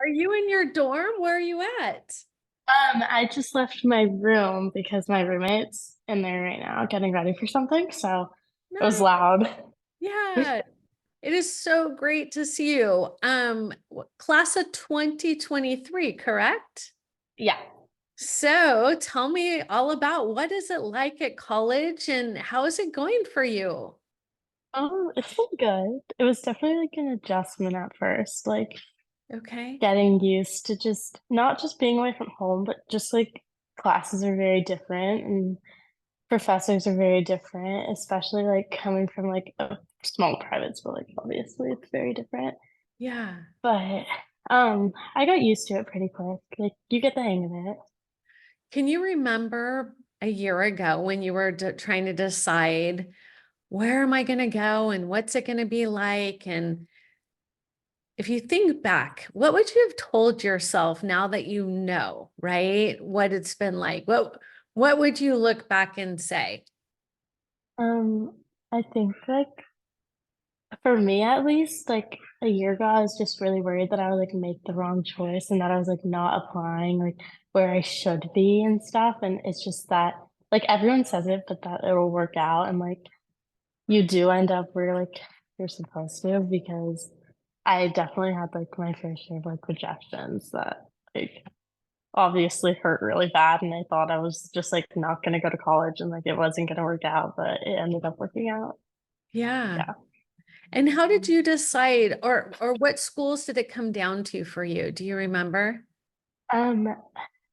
Are you in your dorm? Where are you at? I just left my room because my roommate's in there right now getting ready for something, so it was Nice. loud. Yeah, it is so great to see you. Class of 2023, correct? Yeah. So tell me all about what is it like at college and how is it going for you? It's been good. It was definitely like an adjustment at first, like Okay. getting used to just not just being away from home, but just like classes are very different and professors are very different, especially like coming from like a small private school, like obviously it's very different. Yeah. But I got used to it pretty quick. Like you get the hang of it. Can you remember a year ago when you were trying to decide where am I going to go and what's it going to be like? And if you think back, what would you have told yourself now that you know, right? What it's been like? What would you look back and say? I think like for me at least, like a year ago, I was just really worried that I would like make the wrong choice and that I was like not applying like where I should be and stuff. And it's just that like everyone says it, but that it'll work out and like you do end up where like you're supposed to because I definitely had like my fair share of like rejections that like obviously hurt really bad and I thought I was just like not gonna go to college and like it wasn't gonna work out, but it ended up working out. Yeah. Yeah. And how did you decide or what schools did it come down to for you? Do you remember? Um,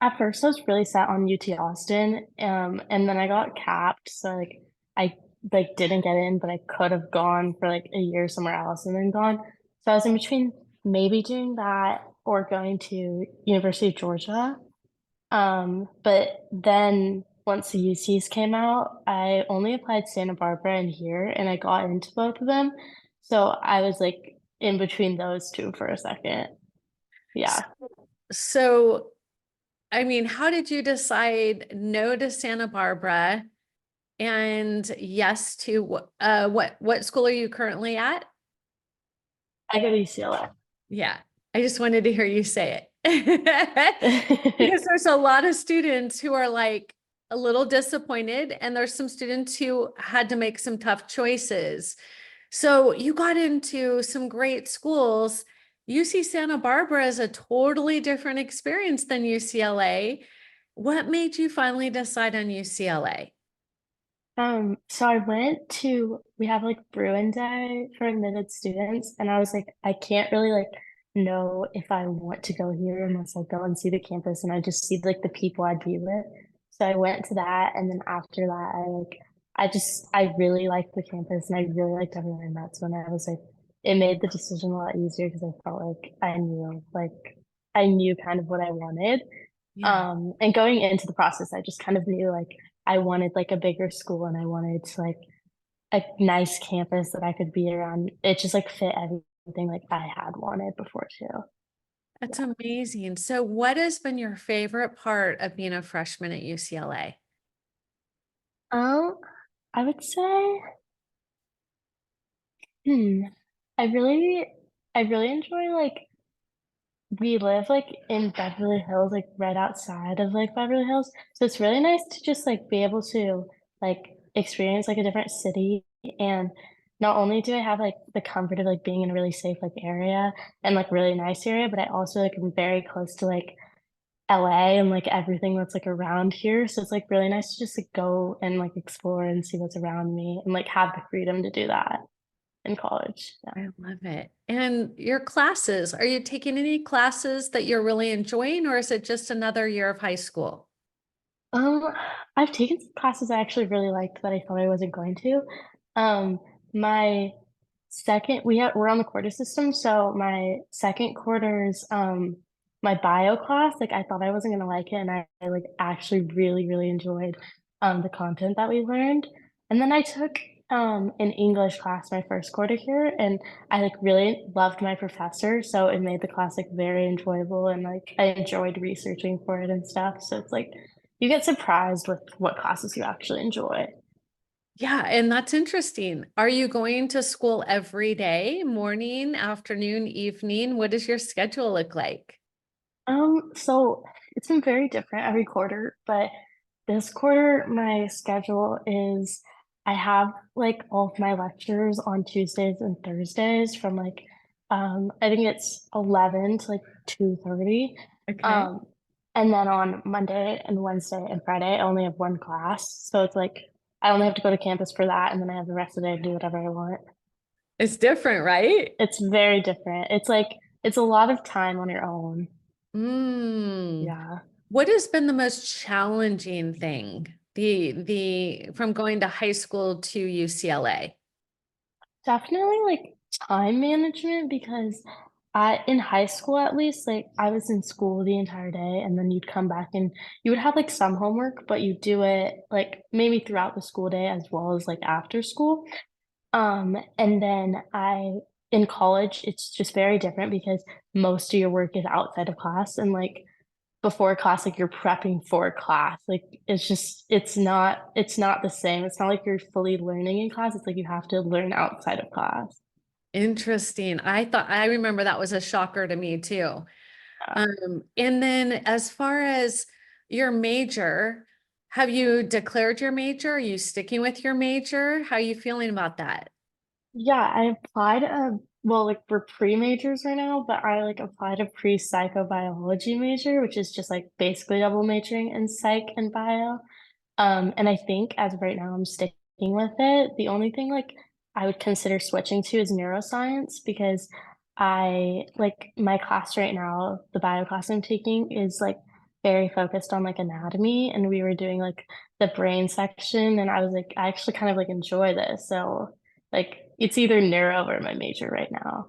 at first I was really set on UT Austin, and then I got capped, so like I like didn't get in, but I could have gone for like a year somewhere else and then gone. So I was in between maybe doing that or going to University of Georgia. But then once the UCs came out, I only applied Santa Barbara and here, and I got into both of them. So I was like in between those two for a second. S- Yeah. So, I mean, how did you decide no to Santa Barbara and yes to what school are you currently at? I go to UCLA. Yeah, I just wanted to hear you say it. Because there's a lot of students who are like a little disappointed, and there's some students who had to make some tough choices. So you got into some great schools. UC Santa Barbara is a totally different experience than UCLA. What made you finally decide on UCLA? So I went to we have like Bruin Day for admitted students, and I was like, I can't really like know if I want to go here unless I go and see the campus and I just see like the people I'd be with. So I went to that, and then after that, I really liked the campus and I really liked everyone I met. So when I was like, it made the decision a lot easier because I felt like I knew kind of what I wanted. Yeah. And going into the process, I just kind of knew like I wanted like a bigger school and I wanted to like a nice campus that I could be around. It just like fit everything like I had wanted before too. That's Yeah. amazing. So what has been your favorite part of being a freshman at UCLA? Um, I would say, hmm, I really, I really enjoy like we live like in Beverly Hills, like right outside of like Beverly Hills. So it's really nice to just like be able to like experience like a different city. And not only do I have like the comfort of like being in a really safe like area and like really nice area, but I also like am very close to like LA and like everything that's like around here. So it's like really nice to just like go and like explore and see what's around me and like have the freedom to do that in college. Yeah. I love it. And your classes, are you taking any classes that you're really enjoying, or is it just another year of high school? Um, I've taken some classes I actually really liked that I thought I wasn't going to. Um, my second, we're on the quarter system, so my second quarter's my bio class, like I thought I wasn't gonna like it, and I like actually really enjoyed the content that we learned. And then I took an English class my first quarter here, and I like really loved my professor, so it made the class like very enjoyable, and like I enjoyed researching for it and stuff. So it's like you get surprised with what classes you actually enjoy. Yeah, and that's interesting. Are you going to school every day, morning, afternoon, evening? What does your schedule look like? So it's been very different every quarter, but this quarter my schedule is I have like all of my lectures on Tuesdays and Thursdays from like I think it's 11 to like 2:30. Okay. Um and then on Monday and Wednesday and Friday I only have one class. So it's like I only have to go to campus for that and then I have the rest of the day to do whatever I want. It's different, right? It's very different. It's like it's a lot of time on your own. Mm. Yeah. What has been the most challenging thing? The from going to high school to UCLA? Definitely like time management because I in high school at least, like I was in school the entire day and then you'd come back and you would have like some homework, but you do it like maybe throughout the school day as well as like after school. And then I in college, it's just very different because most of your work is outside of class and like before class, like you're prepping for class. Like it's just it's not the same. It's not like you're fully learning in class. It's like you have to learn outside of class. Interesting. I remember that was a shocker to me too. Yeah. And then as far as your major, have you declared your major? Are you sticking with your major? How are you feeling about that? Yeah, I applied well, like we're pre-majors right now, but I like applied a pre-psychobiology major, which is just like basically double majoring in psych and bio. And I think as of right now, I'm sticking with it. The only thing like I would consider switching to is neuroscience because I like my class right now, the bio class I'm taking is like very focused on like anatomy, and we were doing like the brain section, and I was like, I actually kind of like enjoy this. So like it's either neuro or my major right now.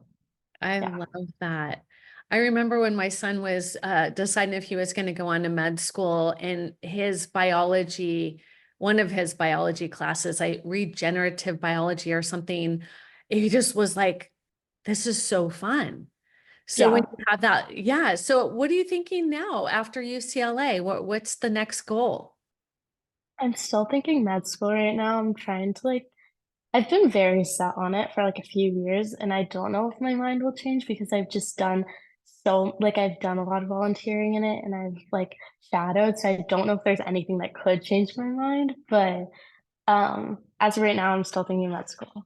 I Yeah. love that. I remember when my son was deciding if he was going to go on to med school and his biology, one of his biology classes, regenerative biology or something, he just was like, this is so fun. So when Yeah. you have that, yeah. So what are you thinking now after UCLA? What's the next goal? I'm still thinking med school right now. I'm trying to like I've been very set on it for like a few years, and I don't know if my mind will change because I've just done I've done a lot of volunteering in it and I've like shadowed, so I don't know if there's anything that could change my mind, but as of right now, I'm still thinking med school.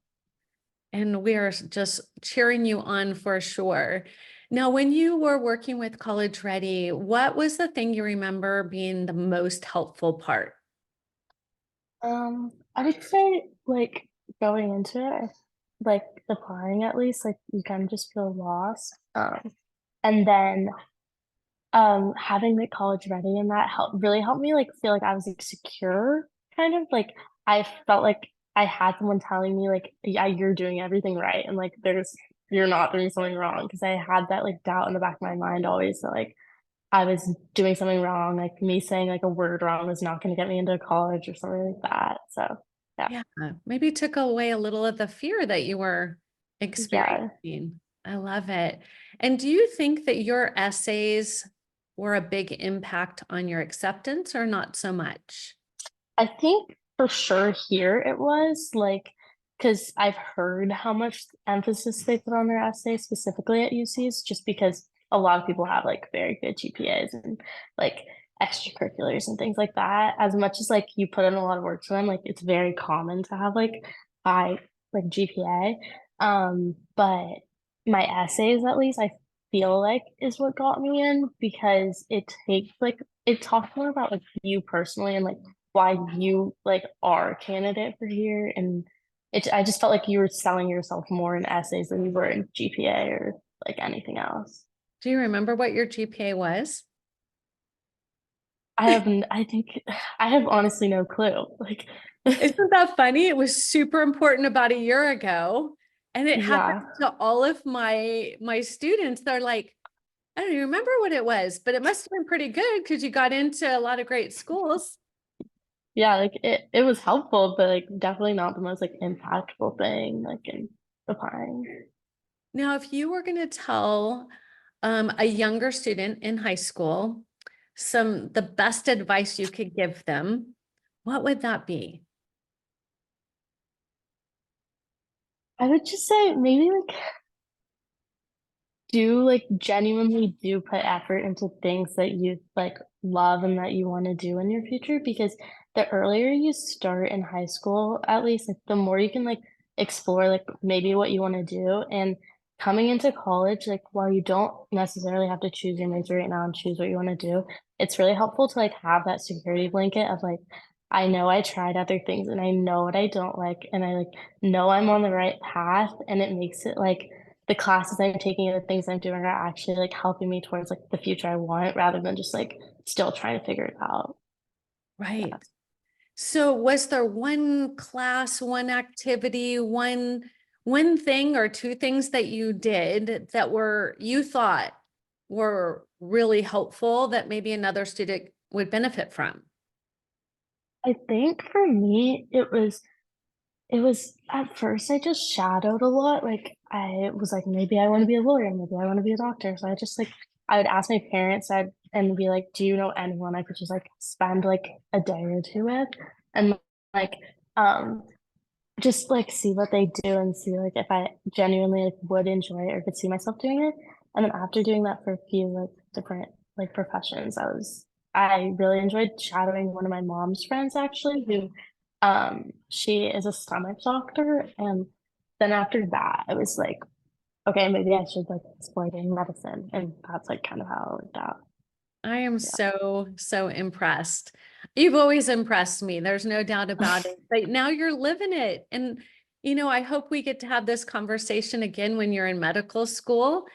And we are just cheering you on for sure. Now, when you were working with College Ready, what was the thing you remember being the most helpful part? I would say like going into it, like applying at least, like you kind of just feel lost. And then having the college ready and that really helped me like feel like I was like secure, kind of like I felt like I had someone telling me like, yeah, you're doing everything right, and like you're not doing something wrong because I had that like doubt in the back of my mind always that like I was doing something wrong, like me saying like a word wrong was not going to get me into college or something like that. So yeah, Yeah, maybe took away a little of the fear that you were yeah. experiencing. I love it. And do you think that your essays were a big impact on your acceptance or not so much? I think for sure here it was like because I've heard how much emphasis they put on their essays specifically at UC's just because a lot of people have like very good GPAs and like extracurriculars and things like that. As much as like you put in a lot of work for them, like it's very common to have like high like GPA. But my essays at least I feel like is what got me in because it talks more about like you personally and like why you like are a candidate for here and I just felt like you were selling yourself more in essays than you were in GPA or like anything else. Do you remember what your GPA was? I think I have honestly no clue. Like Isn't that funny? It was super important about a year ago. And it happened yeah. to all of my students. They're like, I don't even remember what it was, but it must have been pretty good because you got into a lot of great schools. Yeah, like it was helpful, but like definitely not the most like impactful thing like in applying. Now, if you were going to tell a younger student in high school the best advice you could give them, what would that be? I would just say maybe like do like genuinely do put effort into things that you like love and that you want to do in your future because the earlier you start in high school, at least like the more you can like explore like maybe what you want to do and coming into college, like while you don't necessarily have to choose your major right now and choose what you want to do, it's really helpful to like have that security blanket of like I know I tried other things and I know what I don't like and I like know I'm on the right path and it makes it like the classes I'm taking and the things I'm doing are actually like helping me towards like the future I want rather than just like still trying to figure it out. Yeah. Right. So was there one class, one activity, one thing or two things that you did that were you thought were really helpful that maybe another student would benefit from? I think for me, it was at first I just shadowed a lot. Like I was like, maybe I want to be a lawyer, maybe I want to be a doctor. So I just like I would ask my parents and be like, do you know anyone I could just like spend like a day or two with? And like um just, like, see what they do and see, like, if I genuinely, like, would enjoy it or could see myself doing it, and then after doing that for a few, like, different, like, professions, I really enjoyed shadowing one of my mom's friends actually who, she is a stomach doctor, and then after that, I was like, "Okay, maybe I should, like, explore doing medicine," and that's, like, kind of how it worked out. I am Yeah. so impressed. You've always impressed me. There's no doubt about it. But now you're living it. And, I hope we get to have this conversation again when you're in medical school.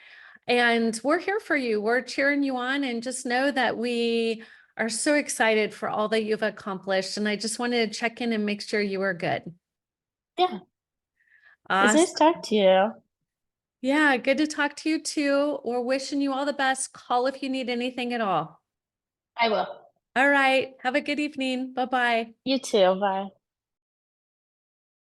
And we're here for you. We're cheering you on. And just know that we are so excited for all that you've accomplished. And I just wanted to check in and make sure you were good. Yeah, it's nice Awesome. to talk to you. Yeah, good to talk to you too. We're wishing you all the best. Call if you need anything at all. I will. All right. Have a good evening. Bye-bye. You too, bye.